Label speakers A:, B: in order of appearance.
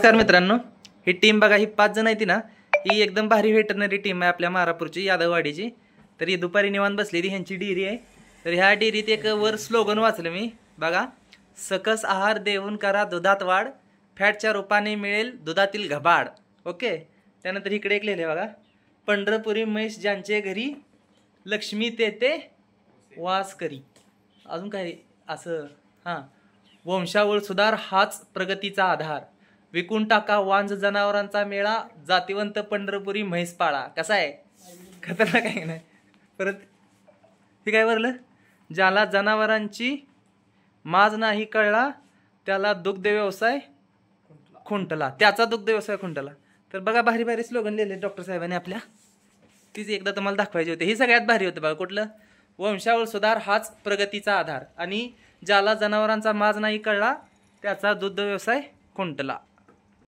A: नमस्कार मित्रांनो, ही टीम बघा, ही 5 जण आहे ती ना, ही एकदम भारी व्हेटरनरी टीम आहे आपल्या महारापूरची, यादववाडीची. तर ही दुपारी निवांत बसलेली, ह्यांची डेअरी आहे. तर ह्या डेअरीत एक वर स्लोगन वाचलं मी बघा, सकस आहार देऊन करा दुधात वाढ, फॅटच्या रूपाने मिळेल दुधातील घबाड. ओके. त्यानंतर इकडे एक लिहिले बघा, पंढरपुरी म्हैस ज्यांचे घरी लक्ष्मी तेथे वास करी. अजून काय असं, हां, वंशावळ सुधार हाच प्रगतीचा आधार, विकून टाका वांज जनावरांचा मेळा, जातिवंत पंढरपुरी म्हैस पाळा. कसा आहे, खतरनाक आहे नाही. परत हे काय वरलं, ज्याला जनावरांची माज नाही कळला त्याला दुग्ध व्यवसाय खुंटला, त्याचा दुग्ध व्यवसाय खुंटला. तर बघा, भारी भारी स्लोगन लिहिले डॉक्टर साहेबांनी आपल्या. तीच एकदा तुम्हाला दाखवायची होती. ही सगळ्यात भारी होतं बघा. कुठलं, वंशावळ सुधार हाच प्रगतीचा आधार आणि ज्याला जनावरांचा माज नाही कळला त्याचा दुग्ध व्यवसाय खुंटला.